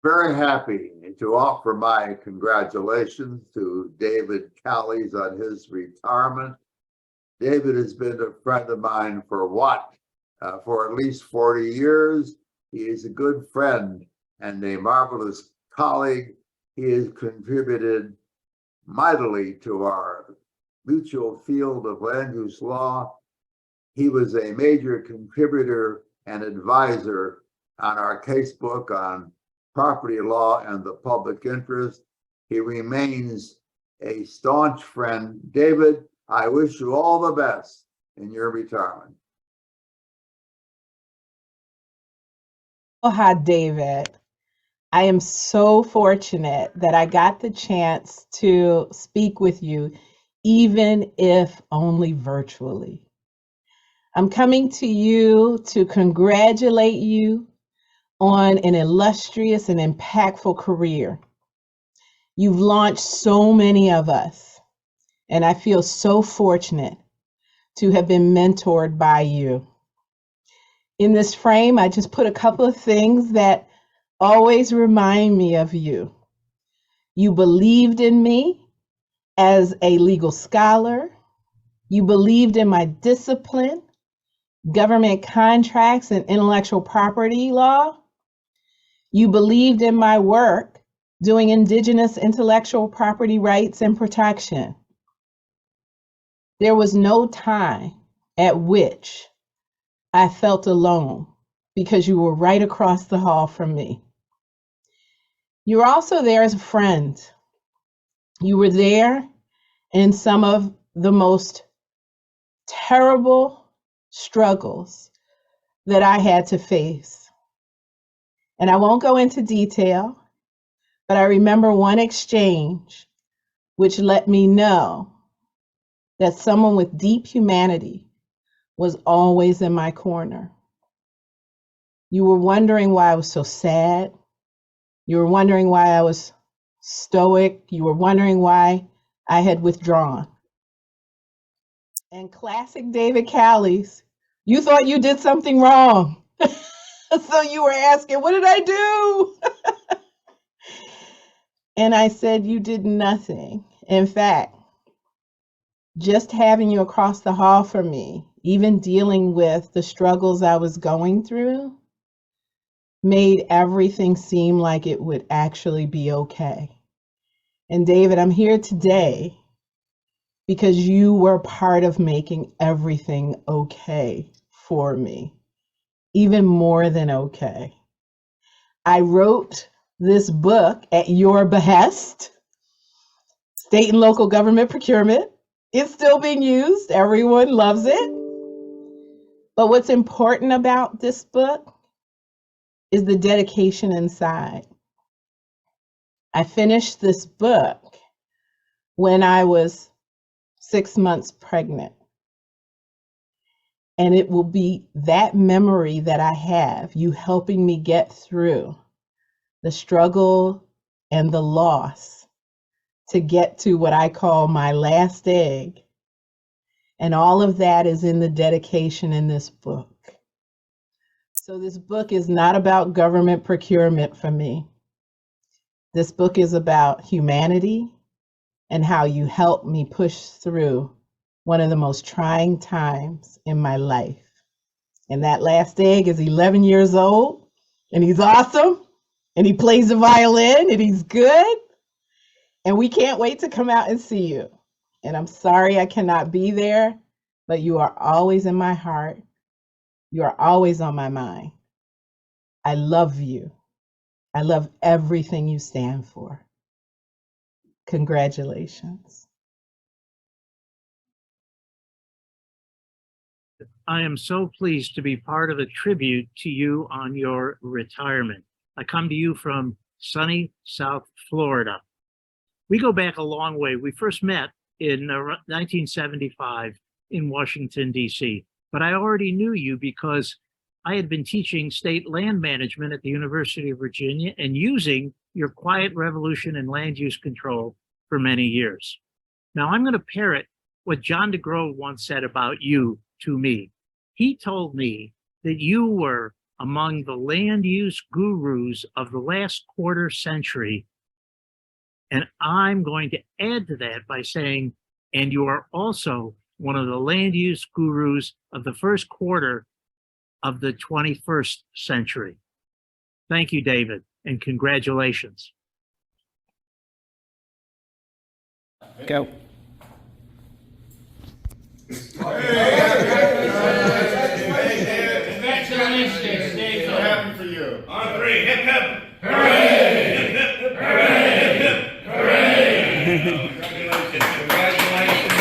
Very happy to offer my congratulations to David Callies on his retirement. David has been a friend of mine for what? For at least 40 years. He is a good friend and a marvelous colleague. He has contributed mightily to our mutual field of land use law. He was a major contributor and advisor on our casebook on property law and the public interest. He remains a staunch friend. David, I wish you all the best in your retirement. Aloha, David. I am so fortunate that I got the chance to speak with you, even if only virtually. I'm coming to you to congratulate you on an illustrious and impactful career. You've launched so many of us, and I feel so fortunate to have been mentored by you. In this frame, I just put a couple of things that always remind me of you. You believed in me as a legal scholar. You believed in my discipline, government contracts, and intellectual property law. You believed in my work doing Indigenous intellectual property rights and protection. There was no time at which I felt alone because you were right across the hall from me. You were also there as a friend. You were there in some of the most terrible struggles that I had to face. And I won't go into detail, but I remember one exchange which let me know that someone with deep humanity was always in my corner. You were wondering why I was so sad. You were wondering why I was stoic. You were wondering why I had withdrawn. And classic David Callies, you thought you did something wrong. So you were asking, what did I do? And I said, you did nothing. In fact, just having you across the hall from me, even dealing with the struggles I was going through, made everything seem like it would actually be okay. And David, I'm here today because you were part of making everything okay for me, even more than okay. I wrote this book at your behest, State and Local Government Procurement. It's still being used. Everyone loves it. But what's important about this book is the dedication inside. I finished this book when I was 6 months pregnant. And it will be that memory that I have, you helping me get through the struggle and the loss to get to what I call my last egg. And all of that is in the dedication in this book. So this book is not about government procurement for me. This book is about humanity and how you helped me push through one of the most trying times in my life. And that last egg is 11 years old, and he's awesome, and he plays the violin, and he's good. And we can't wait to come out and see you. And I'm sorry I cannot be there, but you are always in my heart. You are always on my mind. I love you. I love everything you stand for. Congratulations. I am so pleased to be part of a tribute to you on your retirement. I come to you from sunny South Florida. We go back a long way. We first met in 1975 in Washington, D.C., but I already knew you because I had been teaching state land management at the University of Virginia and using your quiet revolution in land use control for many years. Now I'm going to parrot what John DeGrove once said about you to me. He told me that you were among the land use gurus of the last quarter century. And I'm going to add to that by saying, and you are also one of the land use gurus of the first quarter of the 21st century. Thank you, David, and congratulations. Go. Congratulations, David. So happy for you. On three, hip hip. Hooray! Hip hip. Hooray! Hip hip. Hooray! Congratulations.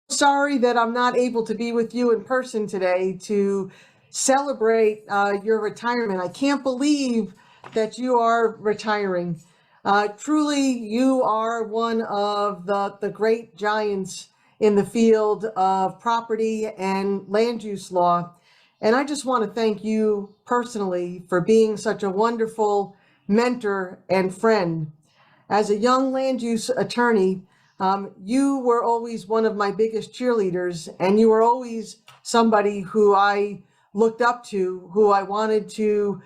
Sorry that I'm not able to be with you in person today to celebrate your retirement. I can't believe that you are retiring. Truly, you are one of the great giants in the field of property and land use law. And I just want to thank you personally for being such a wonderful mentor and friend. As a young land use attorney, you were always one of my biggest cheerleaders, and you were always somebody who I looked up to, who I wanted to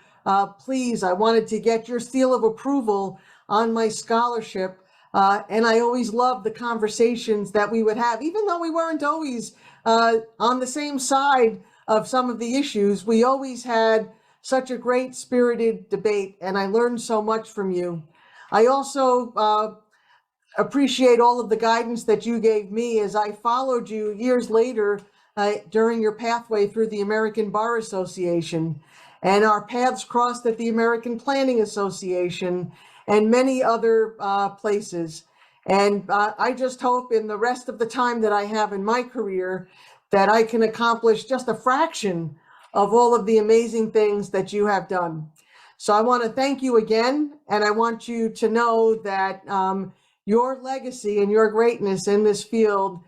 please. I wanted to get your seal of approval on my scholarship. And I always loved the conversations that we would have, even though we weren't always on the same side of some of the issues. We always had such a great spirited debate, and I learned so much from you. I also appreciate all of the guidance that you gave me as I followed you years later during your pathway through the American Bar Association, and our paths crossed at the American Planning Association and many other places. And I just hope in the rest of the time that I have in my career that I can accomplish just a fraction of all of the amazing things that you have done. So I want to thank you again, and I want you to know that your legacy and your greatness in this field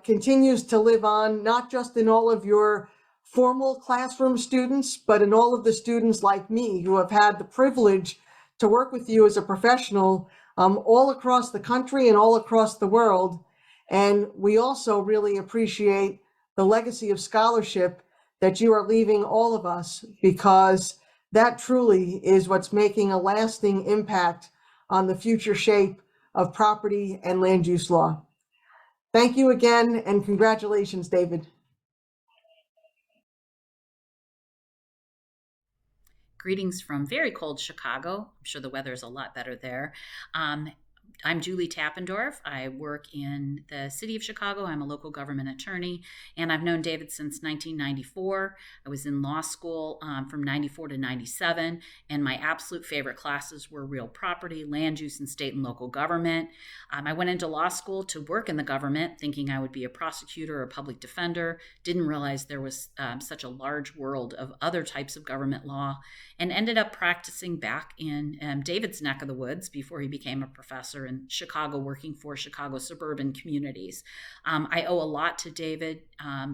continues to live on, not just in all of your formal classroom students, but in all of the students like me who have had the privilege to work with you as a professional all across the country and all across the world. And we also really appreciate the legacy of scholarship that you are leaving all of us, because that truly is what's making a lasting impact on the future shape of property and land use law. Thank you again, and congratulations, David. Greetings from very cold Chicago. I'm sure the weather is a lot better there. I'm Julie Tappendorf. I work in the city of Chicago. I'm a local government attorney, and I've known David since 1994. I was in law school from 94 to 97, and my absolute favorite classes were real property, land use, and state and local government. I went into law school to work in the government, thinking I would be a prosecutor or a public defender. Didn't realize there was such a large world of other types of government law, and ended up practicing back in David's neck of the woods before he became a professor in Chicago, working for Chicago suburban communities. I owe a lot to David,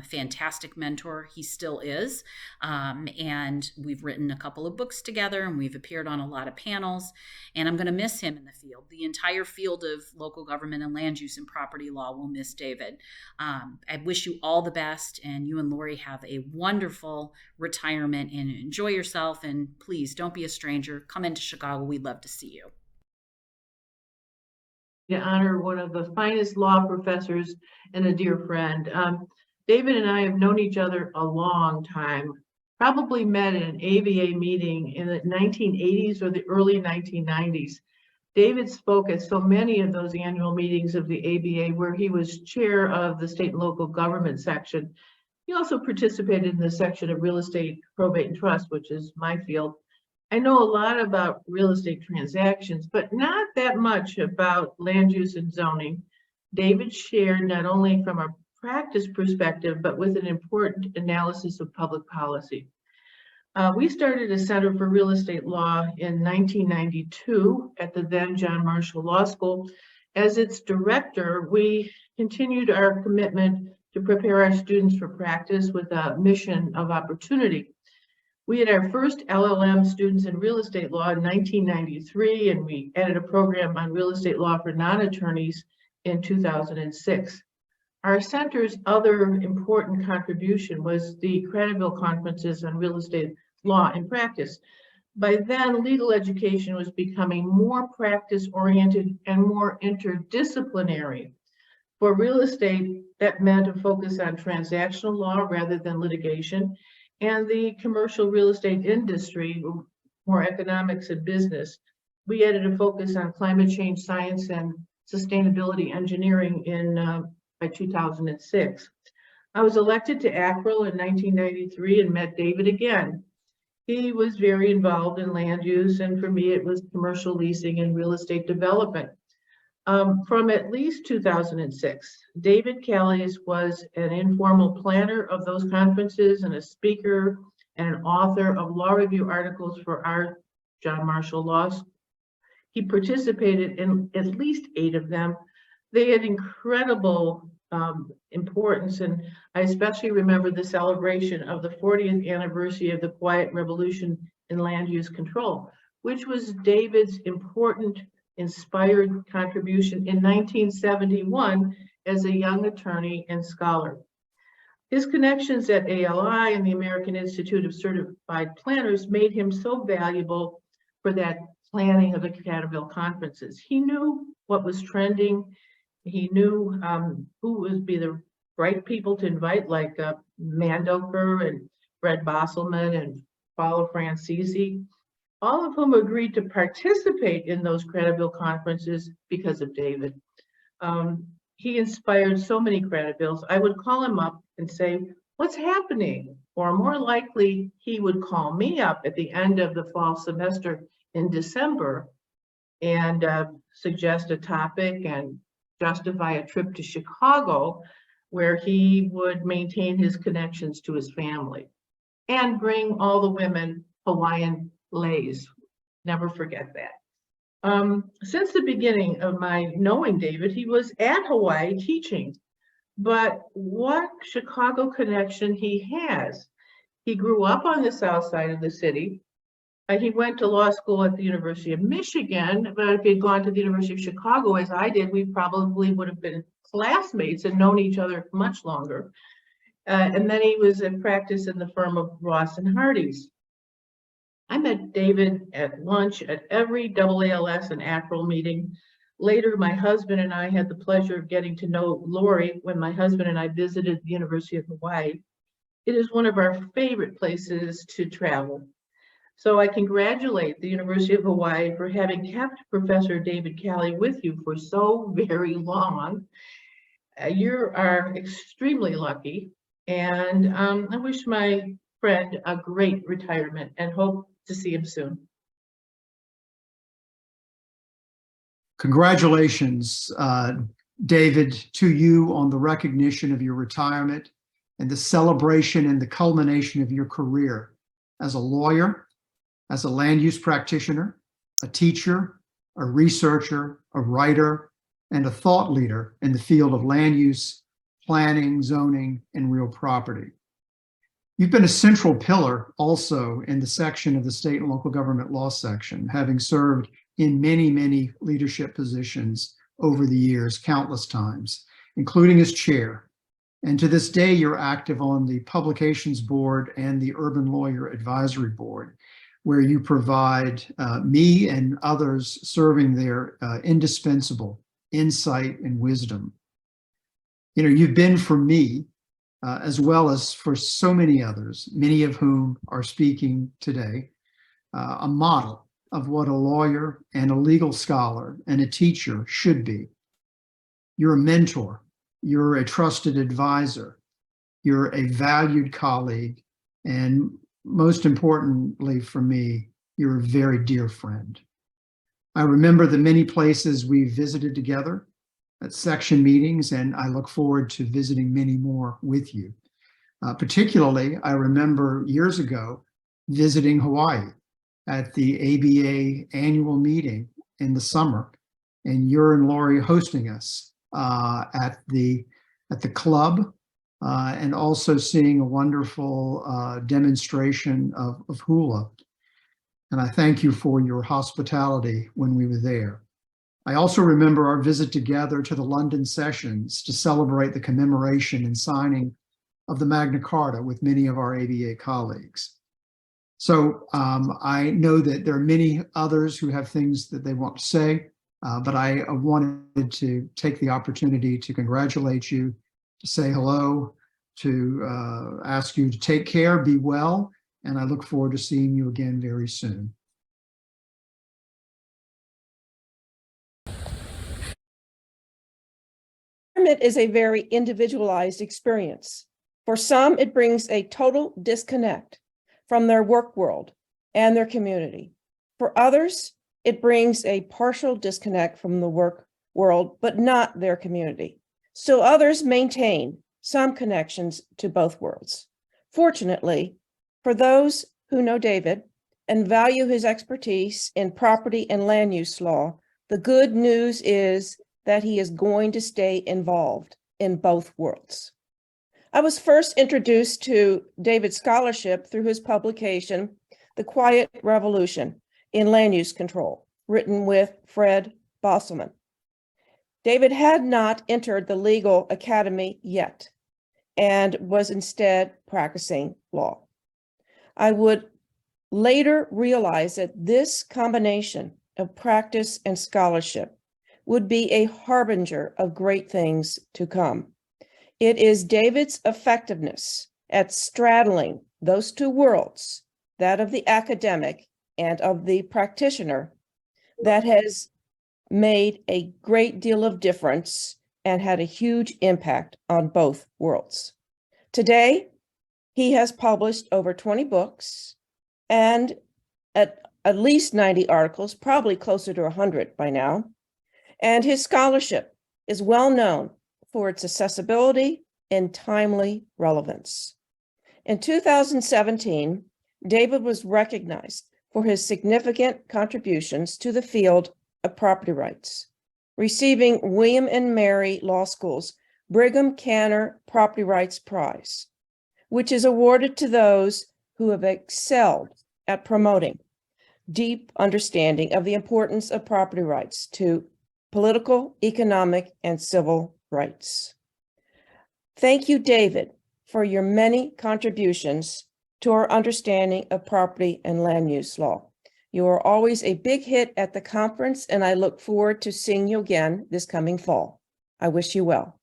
fantastic mentor. He still is. And we've written a couple of books together, and we've appeared on a lot of panels, and I'm going to miss him in the field. The entire field of local government and land use and property law will miss David. I wish you all the best, and you and Lori have a wonderful retirement, and enjoy yourself, and please don't be a stranger. Come into Chicago. We'd love to see you. To honor one of the finest law professors and a dear friend. David and I have known each other a long time, probably met in an ABA meeting in the 1980s or the early 1990s. David spoke at so many of those annual meetings of the ABA where he was chair of the state and local government section. He also participated in the section of real estate, probate, and trust, which is my field. I know a lot about real estate transactions, but not that much about land use and zoning. David shared not only from a practice perspective, but with an important analysis of public policy. We started a Center for Real Estate Law in 1992 at the then John Marshall Law School. As its director, we continued our commitment to prepare our students for practice with a mission of opportunity. We had our first LLM students in real estate law in 1993, and we added a program on real estate law for non-attorneys in 2006. Our center's other important contribution was the Cradaville Conferences on Real Estate Law and Practice. By then, legal education was becoming more practice-oriented and more interdisciplinary. For real estate, that meant a focus on transactional law rather than litigation, and the commercial real estate industry, more economics and business. We added a focus on climate change science and sustainability engineering by 2006. I was elected to ACREL in 1993 and met David again. He was very involved in land use, and for me, it was commercial leasing and real estate development. From at least 2006, David Callies was an informal planner of those conferences and a speaker and an author of law review articles for our John Marshall Law School. He participated in at least 8 of them. They had incredible importance, and I especially remember the celebration of the 40th anniversary of the Quiet Revolution in Land Use Control, which was David's important, inspired contribution in 1971 as a young attorney and scholar. His connections at ALI and the American Institute of Certified Planners made him so valuable for that planning of the Cradaville conferences. He knew what was trending. He knew who would be the right people to invite, like Mandoker and Fred Bosselman and Paolo Francisi, all of whom agreed to participate in those Cradaville conferences because of David. He inspired so many Cradavilles. I would call him up and say, "What's happening?" Or more likely, he would call me up at the end of the fall semester in December and suggest a topic and justify a trip to Chicago, where he would maintain his connections to his family and bring all the women Hawaiian leis. Never forget that. Since the beginning of my knowing David, he was at Hawaii teaching, but what Chicago connection he has. He grew up on the south side of the city. He went to law school at the University of Michigan, but if he'd gone to the University of Chicago as I did, we probably would have been classmates and known each other much longer. And then he was in practice in the firm of Ross and Hardy's. I met David at lunch at every AALS and ACREL meeting. Later, my husband and I had the pleasure of getting to know Lori when my husband and I visited the University of Hawaii. It is one of our favorite places to travel. So I congratulate the University of Hawaii for having kept Professor David Callies with you for so very long. You are extremely lucky, and I wish my friend a great retirement and hope to see him soon. Congratulations, David, to you on the recognition of your retirement and the celebration and the culmination of your career as a lawyer, as a land use practitioner, a teacher, a researcher, a writer, and a thought leader in the field of land use, planning, zoning, and real property. You've been a central pillar also in the section of the state and local government law section, having served in many, many leadership positions over the years, countless times, including as chair. And to this day, you're active on the Publications Board and the Urban Lawyer Advisory Board, where you provide me and others serving their indispensable insight and wisdom. You know, you've been for me, as well as for so many others, many of whom are speaking today, a model of what a lawyer and a legal scholar and a teacher should be. You're a mentor, you're a trusted advisor, you're a valued colleague, and most importantly for me, you're a very dear friend. I remember the many places we visited together at section meetings, and I look forward to visiting many more with you. Particularly, I remember years ago visiting Hawaii at the ABA annual meeting in the summer, and you're and Lori hosting us at the club, and also seeing a wonderful demonstration of hula. And I thank you for your hospitality when we were there. I also remember our visit together to the London sessions to celebrate the commemoration and signing of the Magna Carta with many of our ABA colleagues. So I know that there are many others who have things that they want to say, but I wanted to take the opportunity to congratulate you, to say hello, to ask you to take care, be well, and I look forward to seeing you again very soon. Retirement is a very individualized experience. For some, it brings a total disconnect from their work world and their community. For others, it brings a partial disconnect from the work world, but not their community. Still others maintain some connections to both worlds. Fortunately, for those who know David and value his expertise in property and land use law, the good news is that he is going to stay involved in both worlds. I was first introduced to David's scholarship through his publication, The Quiet Revolution in Land Use Control, written with Fred Bosselman. David had not entered the legal academy yet and was instead practicing law. I would later realize that this combination of practice and scholarship would be a harbinger of great things to come. It is David's effectiveness at straddling those two worlds, that of the academic and of the practitioner, that has made a great deal of difference and had a huge impact on both worlds. Today, he has published over 20 books and at least 90 articles, probably closer to 100 by now. And his scholarship is well known for its accessibility and timely relevance. In 2017, David was recognized for his significant contributions to the field of property rights, receiving William and Mary Law School's Brigham Canner Property Rights Prize, which is awarded to those who have excelled at promoting deep understanding of the importance of property rights to political, economic, and civil rights. Thank you, David, for your many contributions to our understanding of property and land use law. You are always a big hit at the conference, and I look forward to seeing you again this coming fall. I wish you well.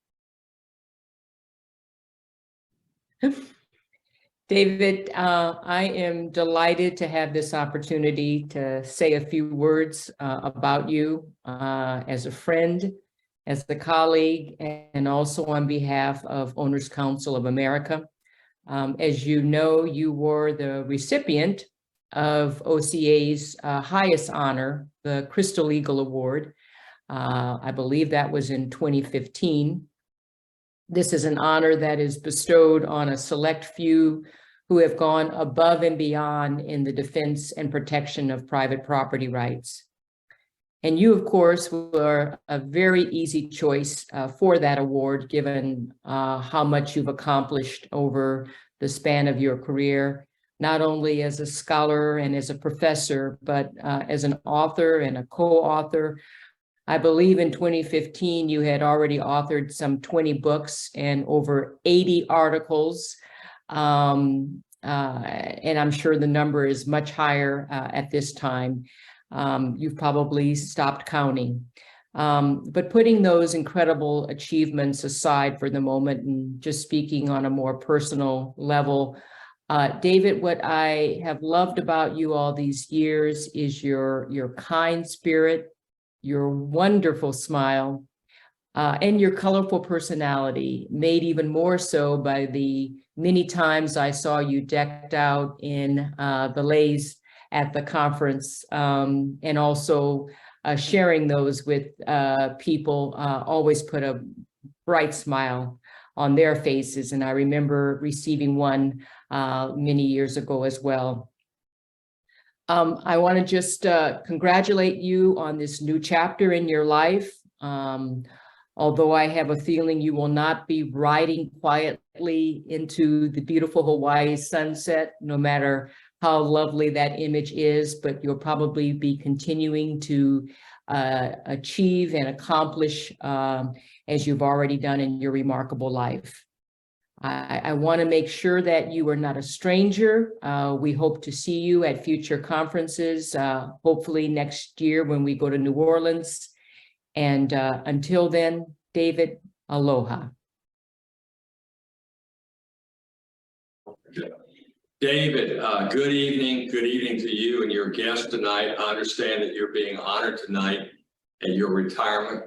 David, I am delighted to have this opportunity to say a few words about you as a friend, as a colleague, and also on behalf of Owners Council of America. As you know, you were the recipient of OCA's highest honor, the Crystal Eagle Award. I believe that was in 2015. This is an honor that is bestowed on a select few who have gone above and beyond in the defense and protection of private property rights. And you, of course, were a very easy choice for that award, given how much you've accomplished over the span of your career, not only as a scholar and as a professor, but as an author and a co-author. I believe in 2015, you had already authored some 20 books and over 80 articles. And I'm sure the number is much higher at this time. You've probably stopped counting. But putting those incredible achievements aside for the moment and just speaking on a more personal level, David, what I have loved about you all these years is your kind spirit, your wonderful smile, and your colorful personality, made even more so by the many times I saw you decked out in the leis at the conference, and also sharing those with people always put a bright smile on their faces. And I remember receiving one many years ago as well. I want to just congratulate you on this new chapter in your life. Although I have a feeling you will not be riding quietly into the beautiful Hawaii sunset, no matter how lovely that image is, but you'll probably be continuing to achieve and accomplish as you've already done in your remarkable life. I want to make sure that you are not a stranger. We hope to see you at future conferences, hopefully next year when we go to New Orleans. And until then, David, aloha. David, good evening. Good evening to you and your guest tonight. I understand that you're being honored tonight at your retirement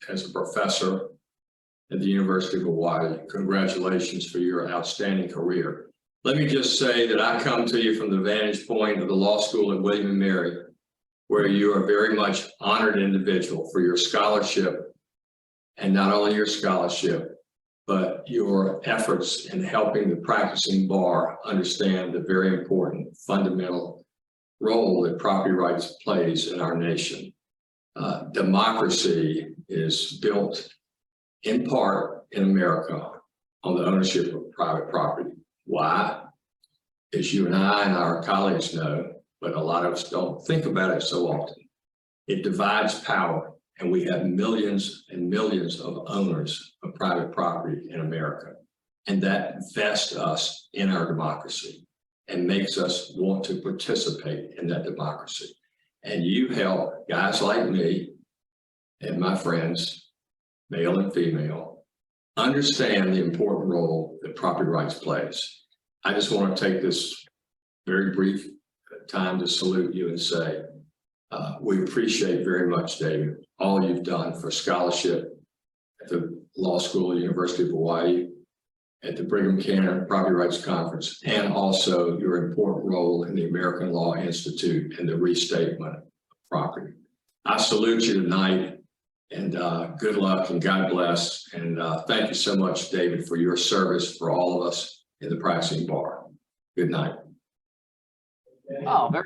as a professor at the University of Hawaii. Congratulations for your outstanding career. Let me just say that I come to you from the vantage point of the law school at William & Mary, where you are a very much honored individual for your scholarship, and not only your scholarship, but your efforts in helping the practicing bar understand the very important fundamental role that property rights plays in our nation. Democracy is built in part in America on the ownership of private property. Why? As you and I and our colleagues know, but a lot of us don't think about it so often. It divides power, and we have millions and millions of owners of private property in America. And that vests us in our democracy and makes us want to participate in that democracy. And you help guys like me and my friends, male and female, understand the important role that property rights plays. I just want to take this very brief time to salute you and say, we appreciate very much, David, all you've done for scholarship at the Law School at the University of Hawaii, at the Brigham Cannon Property Rights Conference, and also your important role in the American Law Institute and the restatement of property. I salute you tonight, and good luck and God bless. And thank you so much, David, for your service for all of us in the practicing bar. Good night. Oh, very